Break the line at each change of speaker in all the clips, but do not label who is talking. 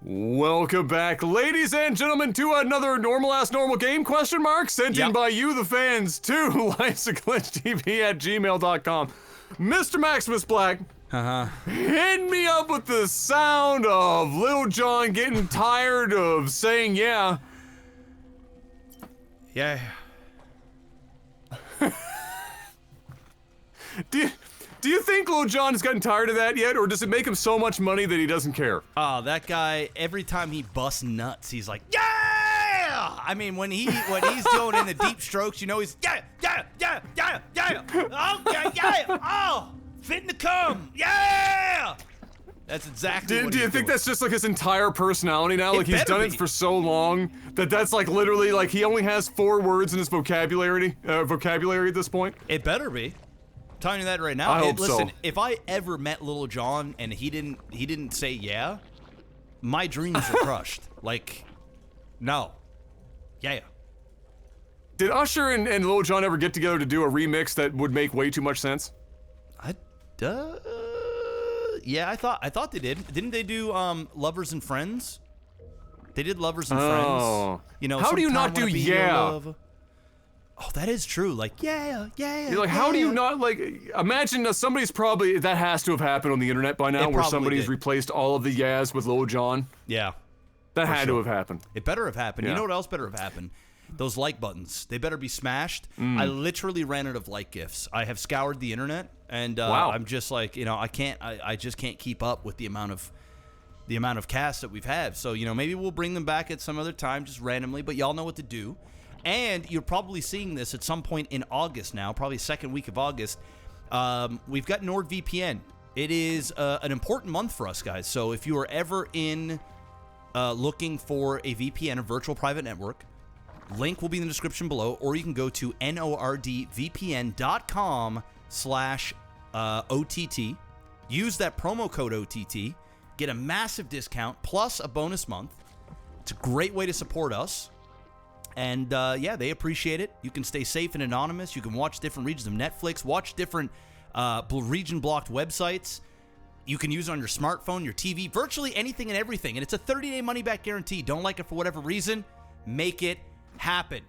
Welcome back, ladies and gentlemen, to another normal game question mark sent in by you, the fans, to Lifesaglitchtv@gmail.com. Mr. Maximus Black, hit me up with the sound of Lil Jon getting tired of saying yeah.
Yeah.
Do you think Lil Jon has gotten tired of that yet, or does it make him so much money that he doesn't care?
Oh, that guy, every time he busts nuts, he's like, yeah! I mean, when he's going in the deep strokes, you know, he's, yeah! Oh, yeah! Oh! Fitting to come! Yeah! That's exactly what
Do you think that's just like his entire personality now? Like he's done it for so long that that's like literally like he only has 4 words in his vocabulary at this point?
It better be. I'm telling you that right now.
I hope
listen,
so.
if I ever met Lil Jon and he didn't say yeah, my dreams are crushed. Like, no. Yeah.
Did Usher and Lil Jon ever get together to do a remix that would make way too much sense?
Yeah, I thought they did. Didn't they do Lovers and Friends? They did Lovers and Friends. You know,
how do you not do yeah?
Oh, that is true. Like, yeah.
You're like, how do you not, like, imagine somebody's probably, that has to have happened on the internet by now, where somebody's replaced all of the yeahs with Lil Jon.
Yeah.
That had to have happened.
It better have happened. Yeah. You know what else better have happened? Those like buttons. They better be smashed. I literally ran out of like gifs. I have scoured the internet, and I'm just like, you know, I just can't keep up with the amount of casts that we've had. So, you know, maybe we'll bring them back at some other time, just randomly, but y'all know what to do. And you're probably seeing this at some point in August now, probably second week of August. We've got NordVPN. It is an important month for us, guys. So if you are ever looking for a VPN, a virtual private network, link will be in the description below, or you can go to nordvpn.com/OTT. Use that promo code OTT. Get a massive discount plus a bonus month. It's a great way to support us. And, yeah, they appreciate it. You can stay safe and anonymous. You can watch different regions of Netflix, watch different region-blocked websites. You can use it on your smartphone, your TV, virtually anything and everything. And it's a 30-day money-back guarantee. Don't like it for whatever reason, make it happen.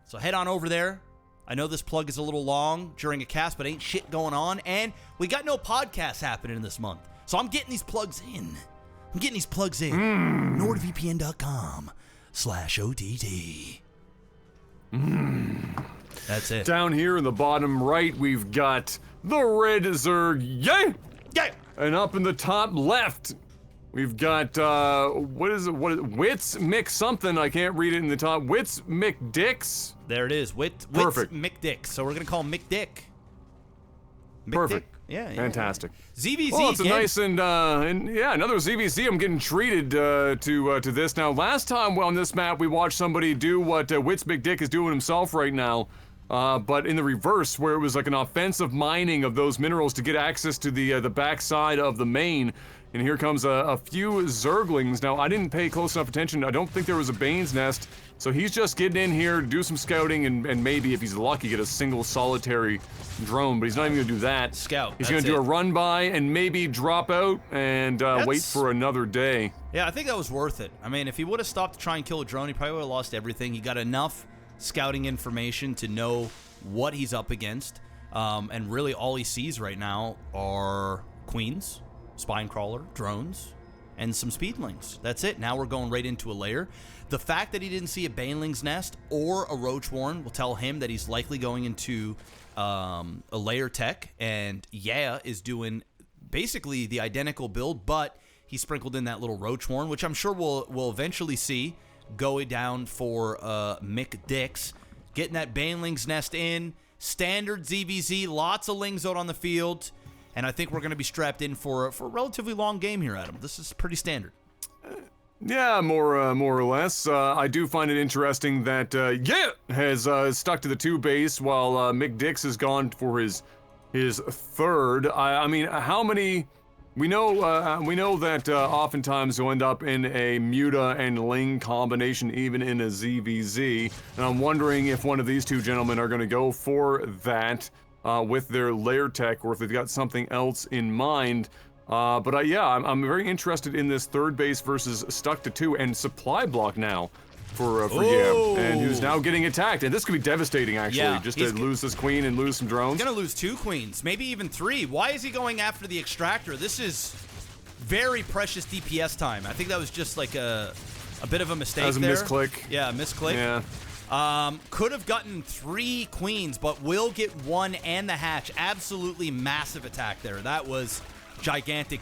So head on over there. I know this plug is a little long during a cast, but ain't shit going on. And we got no podcasts happening this month. So I'm getting these plugs in. NordVPN.com/OTT. That's it.
Down here in the bottom right, we've got the red Zerg, yeah! And up in the top left, we've got, what is it, WhittzMc something, I can't read it in the top, WhittzMc Dicks?
There it is, WhittzMc Dick, so we're gonna call him McDick.
Perfect.
Yeah.
Fantastic.
ZVZ.
Well, it's a nice and yeah, another ZVZ. I'm getting treated to this now. Last time on this map, we watched somebody do what WhittzMc Dick is doing himself right now, but in the reverse, where it was like an offensive mining of those minerals to get access to the backside of the main. And here comes a few Zerglings. Now, I didn't pay close enough attention. I don't think there was a Bane's Nest. So he's just getting in here, do some scouting, and maybe, if he's lucky, get a single solitary drone. But he's not even going to do that.
Scout.
He's going to do a run-by and maybe drop out and wait for another day.
Yeah, I think that was worth it. I mean, if he would have stopped to try and kill a drone, he probably would have lost everything. He got enough scouting information to know what he's up against. And really, all he sees right now are queens, spine crawler, drones, and some speedlings. That's it. Now we're going right into a lair. The fact that he didn't see a baneling's nest or a roach warren will tell him that he's likely going into a lair tech, and YeH is doing basically the identical build, but he sprinkled in that little roach warren, which I'm sure we'll eventually see going down for McDicks. Getting that baneling's nest in, standard ZVZ, lots of lings out on the field. And I think we're going to be strapped in for a relatively long game here, Adam. This is pretty standard.
Yeah, more or less. I do find it interesting that YeH has stuck to the 2 base while McDicks has gone for his third. I mean, how many? We know that oftentimes you'll end up in a Muta and Ling combination, even in a ZVZ. And I'm wondering if one of these two gentlemen are going to go for that with their lair tech, or if they've got something else in mind. Yeah, I'm very interested in this third base versus stuck to 2 and supply block now for YeH, and who's now getting attacked. And this could be devastating, actually, just to lose this queen and lose some drones.
He's gonna lose 2 queens, maybe even 3. Why is he going after the extractor? This is very precious DPS time. I think that was just like a bit of a mistake there.
That was a misclick.
Yeah, misclick.
Yeah.
Could have gotten 3 queens, but will get 1 and the hatch. Absolutely massive attack there. That was gigantic.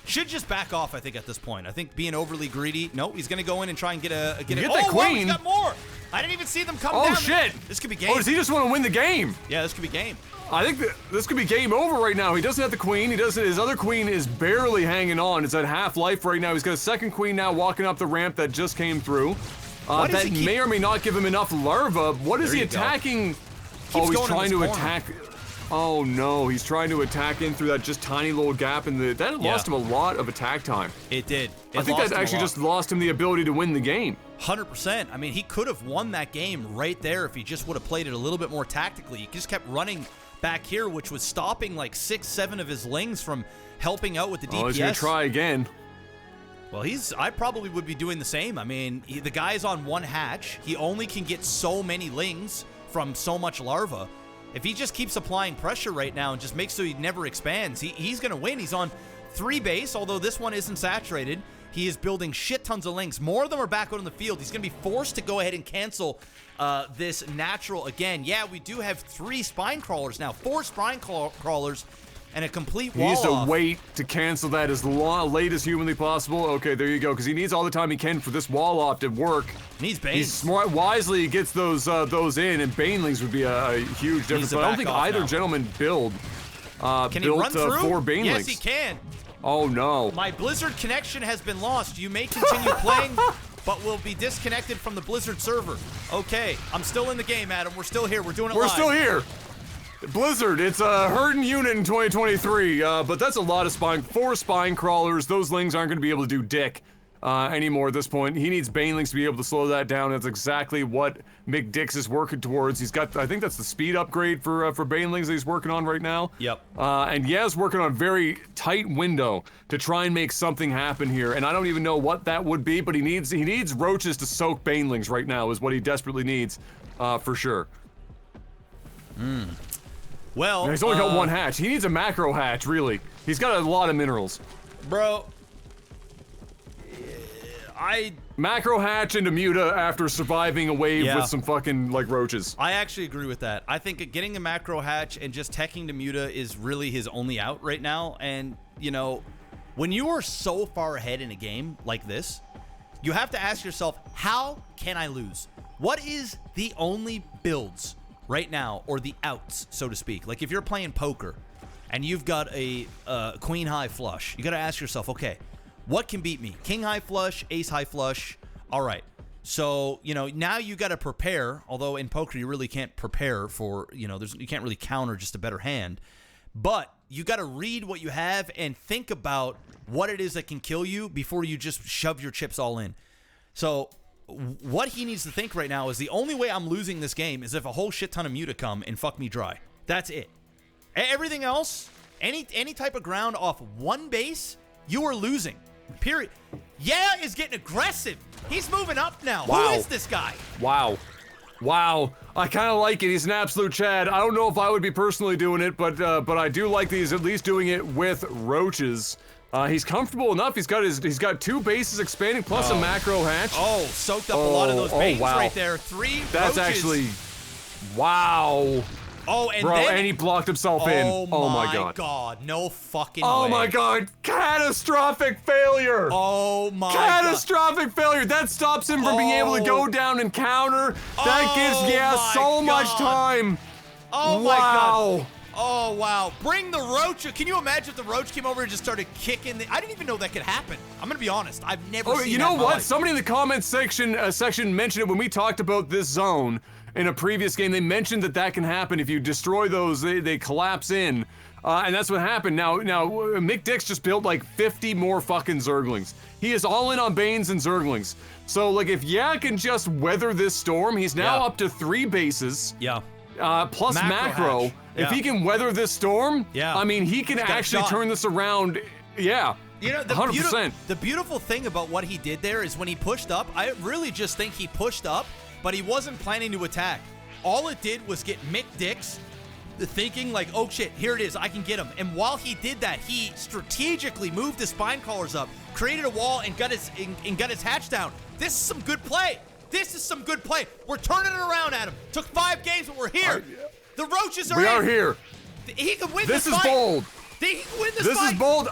Should just back off, I think, at this point. I think being overly greedy. No, he's going to go in and try and get
that
queen.
Wow,
he's got more. I didn't even see them come down.
Oh, shit.
This could be game.
Oh, does he just want to win the game?
Yeah, this could be game.
I think this could be game over right now. He doesn't have the queen. His other queen is barely hanging on. It's at half life right now. He's got a second queen now walking up the ramp that just came through. That may or may not give him enough larva. What is he attacking? Oh, he's trying to attack. Oh no, he's trying to attack in through that just tiny little gap in the. That lost him a lot of attack time.
It did.
I think that actually just lost him the ability to win the game.
100%. I mean, he could have won that game right there if he just would have played it a little bit more tactically. He just kept running back here, which was stopping like 6, 7 of his lings from helping out with the DPS.
Oh, he's gonna try again.
Well, I probably would be doing the same. I mean, the guy's on 1 hatch. He only can get so many lings from so much larva. If he just keeps applying pressure right now and just makes so he never expands, he's going to win. He's on 3 base, although this one isn't saturated. He is building shit tons of lings. More of them are back out on the field. He's going to be forced to go ahead and cancel this natural again. Yeah, we do have 3 spine crawlers now. 4 spine crawlers and a complete wall off.
He needs to wait to cancel that as late as humanly possible. Okay, there you go, because he needs all the time he can for this wall off to work.
Needs Banes.
He's smart, wisely gets those in, and Banelings would be a huge difference. But I don't think either gentleman built
can he run through?
4 Banelings.
Yes, he can.
Oh no.
My Blizzard connection has been lost. You may continue playing, but will be disconnected from the Blizzard server. Okay, I'm still in the game, Adam. We're still here. We're doing it live.
We're still here. Blizzard, it's a herding unit in 2023, but that's a lot of 4 spine crawlers. Those lings aren't going to be able to do dick anymore at this point. He needs Banelings to be able to slow that down. That's exactly what McDix is working towards. He's got, I think that's the speed upgrade for Banelings that he's working on right now.
Yep.
And YeH's working on a very tight window to try and make something happen here. And I don't even know what that would be, but he needs roaches to soak Banelings right now is what he desperately needs, for sure.
Well,
he's only got 1 hatch. He needs a macro hatch, really. He's got a lot of minerals.
Bro,
Macro hatch into Muta after surviving a wave with some fucking, like, roaches.
I actually agree with that. I think getting a macro hatch and just teching to Muta is really his only out right now. And, you know, when you are so far ahead in a game like this, you have to ask yourself, how can I lose? What is the only builds right now, or the outs, so to speak? Like, if you're playing poker and you've got a queen high flush, you got to ask yourself, okay, what can beat me? King high flush, ace high flush. All right. So, you know, now you got to prepare, although in poker you really can't prepare for, you know, you can't really counter just a better hand. But you got to read what you have and think about what it is that can kill you before you just shove your chips all in. So what he needs to think right now is the only way I'm losing this game is if a whole shit ton of Muta come and fuck me dry. That's it. Everything else, any type of ground off 1 base, you are losing. Period. YeH is getting aggressive. He's moving up now.
Wow.
Who is this guy?
Wow. Wow. I kind of like it. He's an absolute Chad. I don't know if I would be personally doing it, but I do like that he's at least doing it with roaches. He's comfortable enough. He's got 2 bases expanding plus a macro hatch.
Oh, soaked up a lot of those bases right there. 3
That's
roaches.
Actually, wow.
Oh, and
bro,
then,
and he blocked himself in.
Oh
my
god. No fucking
way.
way.
My god. Catastrophic failure.
Oh my
Catastrophic failure. That stops him from being able to go down and counter. That gives YeH so much time.
Oh my god. Oh wow. Bring the roach. Can you imagine if the roach came over and just started kicking I didn't even know that could happen. I'm gonna be honest. I've never seen that.
You know
in my
what?
life.
Somebody in the comments section mentioned it when we talked about this zone. In a previous game, they mentioned that can happen if you destroy those. They collapse in, and that's what happened. Now, McDix just built like 50 more fucking Zerglings. He is all in on Banes and Zerglings. So, like, if YeH can just weather this storm, he's now up to 3 bases.
Yeah.
Plus macro. If he can weather this storm, I mean, he can actually turn this around. Yeah.
You know,
100%.
The beautiful thing about what he did there is when he pushed up, I really just think he pushed up, but he wasn't planning to attack. All it did was get Mick Dix thinking like, oh shit, here it is, I can get him. And while he did that, he strategically moved his spine callers up, created a wall, and got his hatch down. This is some good play. This is some good play. We're turning it around, Adam. Took 5 games, but we're here. The Roaches are in.
We are here.
He can win this fight.
This is bold.
He can win this
This
fight.
is bold.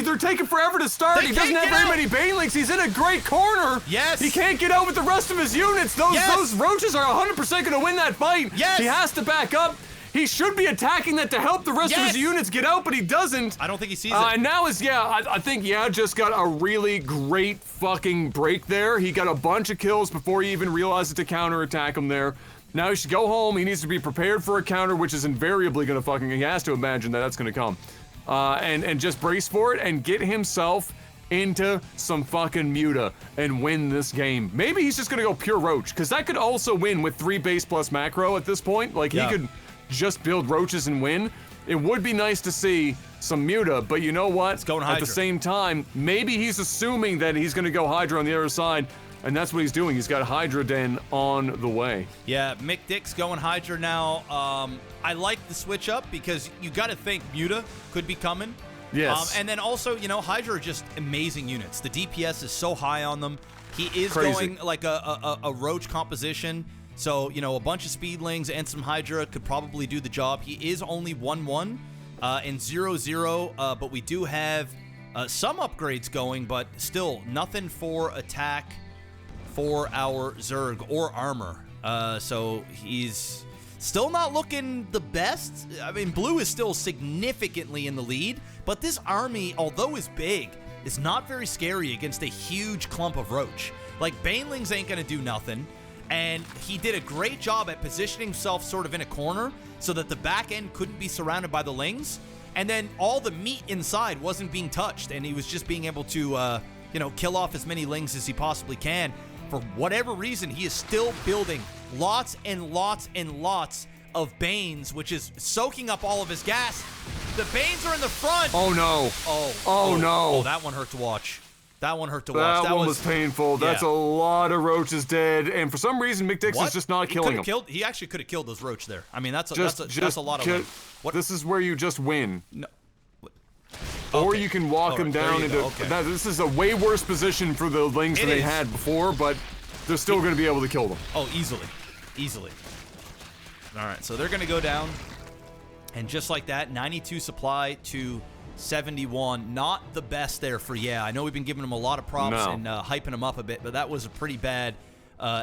They're taking forever to start. He doesn't have very many Banelings. He's in a great corner.
Yes.
He can't get out with the rest of his units. Those Roaches are 100% going to win that fight.
Yes.
He has to back up. He should be attacking that to help the rest of his units get out, but he doesn't.
I don't think he sees it.
And now I think just got a really great fucking break there. He got a bunch of kills before he even realized to counterattack him there. Now he should go home. He needs to be prepared for a counter, which is invariably going to he has to imagine that that's going to come. And just brace for it and get himself into some fucking Muta and win this game. Maybe he's just going to go pure Roach, because that could also win with 3 base plus macro at this point. Like, he could just build Roaches and win. It would be nice to see some Muta, but you know what?
It's going Hydra.
At the same time, maybe he's assuming that he's going to go Hydra on the other side, and that's what he's doing. He's got Hydra Den on the way.
Yeah, Mick Dix going Hydra now. I like the switch up because you got to think Muta could be coming.
Yes.
And then also, Hydra are just amazing units. The DPS is so high on them. He is
Crazy.
going like a Roach composition. So, a bunch of Speedlings and some Hydra could probably do the job. He is only 1-1 and 0-0, but we do have some upgrades going, but still nothing for attack for our Zerg or armor. So he's still not looking the best. I mean, Blue is still significantly in the lead, but this army, although is big, is not very scary against a huge clump of Roach. Like, Banelings ain't gonna do nothing. And he did a great job at positioning himself sort of in a corner so that the back end couldn't be surrounded by the Lings. And then all the meat inside wasn't being touched, and he was just being able to, kill off as many Lings as he possibly can. For whatever reason, he is still building lots and lots and lots of Banes, which is soaking up all of his gas. The Banes are in the front.
Oh, no. Oh, no.
Oh, that one hurt to watch. That one hurt to watch.
That one was painful.
Yeah.
That's a lot of Roaches dead, and for some reason, Mick Dix is just not killing them.
He actually could have killed those Roach there. I mean, that's a lot of them.
This is where you just win.
No.
Or you can walk them down into...
Okay.
This is a way worse position for the Lings than they had before, but they're still going to be able to kill them.
Oh, easily. Easily. All right, so they're going to go down, and just like that, 92 supply to 71. Not the best there for YeH. I know we've been giving him a lot of props and hyping him up a bit, but that was a pretty bad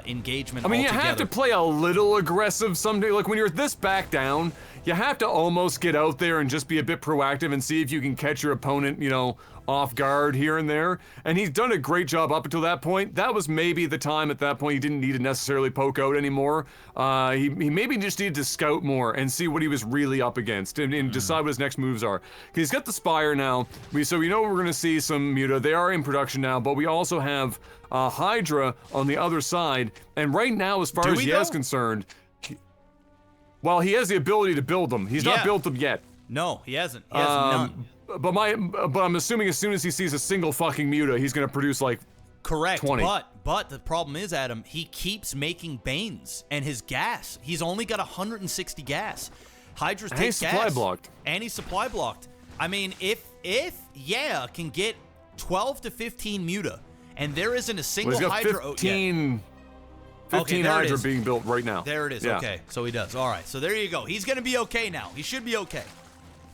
engagement altogether.
You have to play a little aggressive someday. Like, when you're this back down, you have to almost get out there and just be a bit proactive and see if you can catch your opponent, off guard here and there. And he's done a great job up until that point. That was maybe the time at that point he didn't need to necessarily poke out anymore. He maybe just needed to scout more and see what he was really up against and decide what his next moves are. He's got the Spire now. So we know we're going to see some Muta. They are in production now, but we also have Hydra on the other side. And right now, as far as YeH is concerned, he has the ability to build them. He's not built them yet.
No, he hasn't. He has none.
But I'm assuming as soon as he sees a single fucking Muta, he's gonna produce like
correct
20.
But the problem is, Adam, he keeps making Banes, and his gas, he's only got 160 gas. Hydra's take gas.
Supply blocked.
And he's supply blocked. I mean, if YeH can get 12 to 15 Muta, and there isn't a single Hydra...
15 Hydra being built right now.
There it is. Yeah. Okay, so he does. All right, so there you go. He's going to be okay now. He should be okay.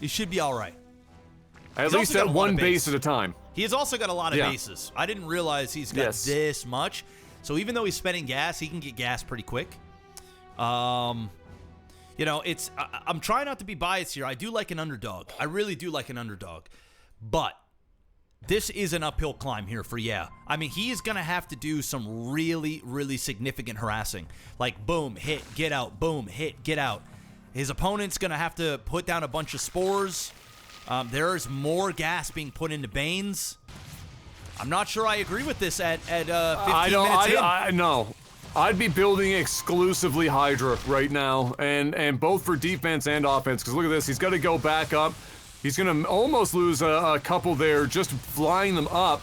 He should be all right.
At least at one base at a time.
He has also got a lot of bases. I didn't realize he's got this much. So even though he's spending gas, he can get gas pretty quick. I'm trying not to be biased here. I do like an underdog. I really do like an underdog. But this is an uphill climb here for YeH. I mean, he is going to have to do some really, really significant harassing. Like, boom, hit, get out, boom, hit, get out. His opponent's going to have to put down a bunch of spores. There is more gas being put into Banes. I'm not sure I agree with this at 15 minutes in.
No. I'd be building exclusively Hydra right now, and both for defense and offense, because look at this, he's got to go back up. He's going to almost lose a couple there just flying them up.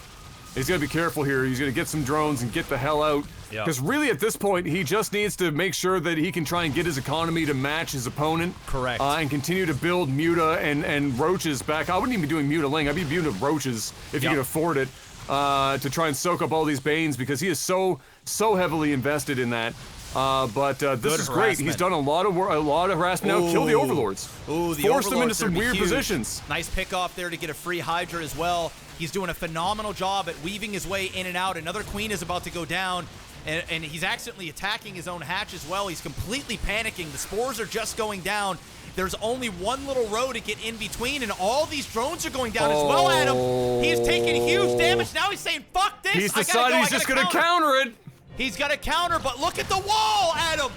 He's got to be careful here. He's going to get some drones and get the hell out. Because really at this point, he just needs to make sure that he can try and get his economy to match his opponent.
Correct.
And continue to build Muta and Roaches back. I wouldn't even be doing Mutaling. I'd be building Roaches if you can afford it. To try and soak up all these Banes, because he is so heavily invested in that. But this is great. He's done a lot of harassment. Now kill the Overlords.
Ooh, the
Force them into
Overlords
some weird positions.
Nice pick off there to get a free Hydra as well. He's doing a phenomenal job at weaving his way in and out. Another Queen is about to go down, and he's accidentally attacking his own hatch as well. He's completely panicking. The spores are just going down. There's only one little row to get in between, and all these drones are going down as well at him. He's taking huge damage. Now he's saying, fuck this.
He's decided he's just going to counter it.
He's got to counter, but look at the wall, Adam.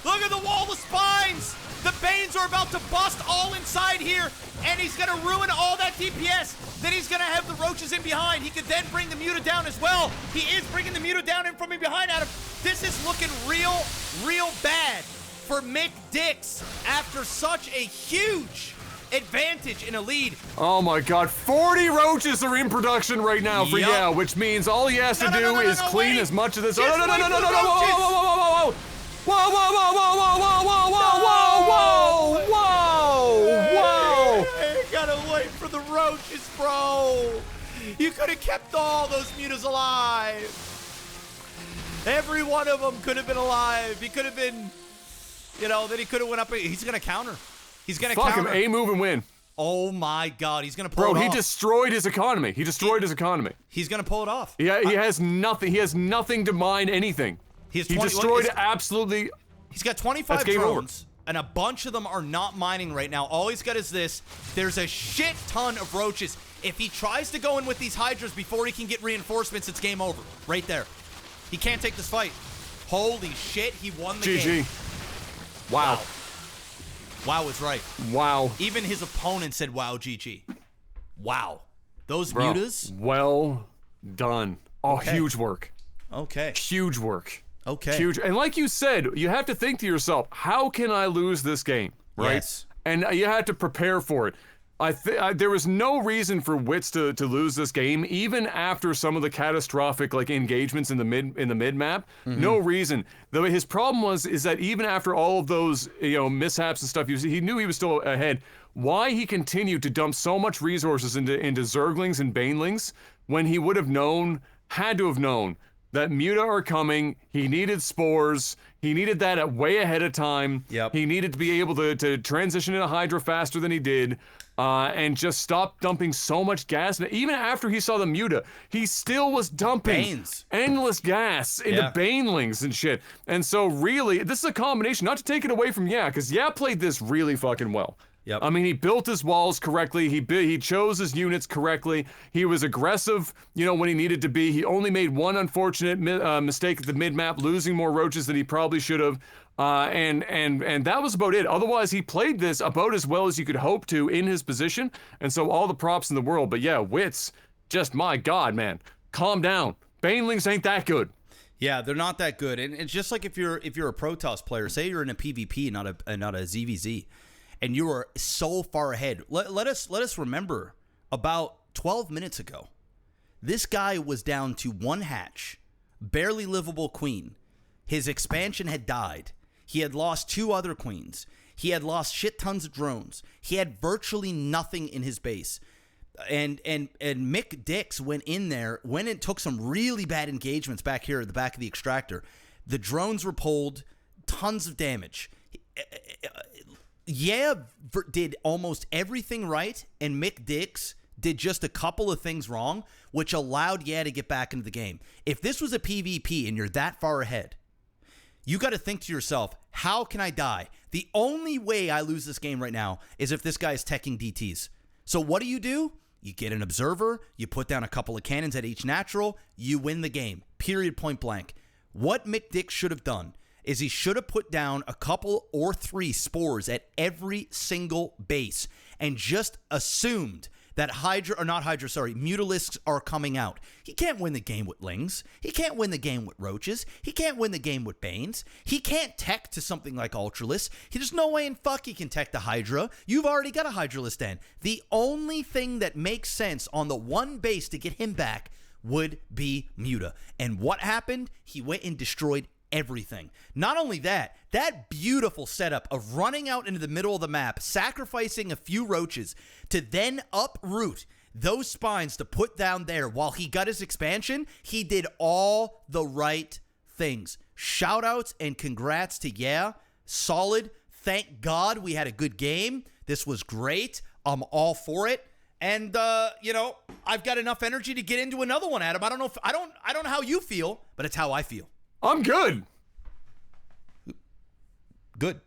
Look at the wall of spines. The Banes are about to bust all inside here, and he's going to ruin all that DPS. Then he's going to have the Roaches in behind. He could then bring the Muta down as well. He is bringing the Muta down in from behind, Adam. This is looking real bad for Mick Dix after such a huge advantage in a lead.
Oh my god, 40 Roaches are in production right now for YeH, which means all he has to do is clean as much of this.
Whoa, you gotta wait for the Roaches, bro. You could have kept all those Mutas alive. Every one of them could have been alive. He could have been, then he could have went up. He's gonna counter. He's gonna counter.
Fuck him, A move and win.
Oh my god, he's gonna pull it off.
Bro, he destroyed his economy. His economy.
He's gonna pull it off.
Yeah, he has nothing. He has nothing to mine anything. He destroyed absolutely.
He's got 25 drones, and a bunch of them are not mining right now. All he's got is this. There's a shit ton of Roaches. If he tries to go in with these Hydras before he can get reinforcements, it's game over. Right there. He can't take this fight. Holy shit, he won the game.
GG. Wow.
Wow is right.
Wow.
Even his opponent said, wow, GG. Wow. Those
Bro,
Mutas.
Well done. Oh,
okay.
Huge work.
Okay.
Huge work.
Okay.
Huge. And like you said, you have to think to yourself, how can I lose this game? Right?
Yes.
And you have to prepare for it. There was no reason for Witz to lose this game, even after some of the catastrophic engagements in the mid map. No reason. Though his problem is that even after all of those mishaps and stuff, he knew he was still ahead. Why he continued to dump so much resources into Zerglings and Banelings when he would have had to have known that Muta are coming. He needed spores. He needed that way ahead of time.
Yep.
He needed to be able to transition into Hydra faster than he did. And just stop dumping so much gas. Even after he saw the Muta, he still was dumping endless gas into Banelings and shit. And so really, this is a combination, not to take it away from YeH, because YeH played this really fucking well.
Yep.
I mean, he built his walls correctly. He chose his units correctly. He was aggressive, when he needed to be. He only made one unfortunate mistake at the mid-map, losing more Roaches than he probably should have. And that was about it. Otherwise, he played this about as well as you could hope to in his position. And so all the props in the world. But yeah, Witz, just my God, man, calm down. Banelings ain't that good.
Yeah, they're not that good. And it's just like if you're a Protoss player, say you're in a PvP, not a ZVZ, and you are so far ahead. Let us remember about 12 minutes ago, this guy was down to one hatch, barely livable queen. His expansion had died. He had lost 2 other queens. He had lost shit tons of drones. He had virtually nothing in his base. And Mick Dix went in there, went and took some really bad engagements back here at the back of the extractor. The drones were pulled, tons of damage. YeH did almost everything right, and Mick Dix did just a couple of things wrong, which allowed YeH to get back into the game. If this was a PvP and you're that far ahead, you got to think to yourself, how can I die? The only way I lose this game right now is if this guy is teching DTs. So what do? You get an observer, you put down a couple of cannons at each natural, you win the game. Period, point blank. What Mick Dix should have done is he should have put down a couple or 3 spores at every single base and just assumed that Mutalisks are coming out. He can't win the game with Lings. He can't win the game with Roaches. He can't win the game with Banes. He can't tech to something like Ultralisk. There's no way in fuck he can tech the Hydra. You've already got a Hydralisk Den. The only thing that makes sense on the one base to get him back would be Muta. And what happened? He went and destroyed everything. Not only that, that beautiful setup of running out into the middle of the map, sacrificing a few Roaches to then uproot those spines to put down there while he got his expansion, he did all the right things. Shout outs and congrats to YeH. Solid. Thank God we had a good game. This was great. I'm all for it. And I've got enough energy to get into another one, Adam. I don't know how you feel, but it's how I feel.
I'm good.
Good.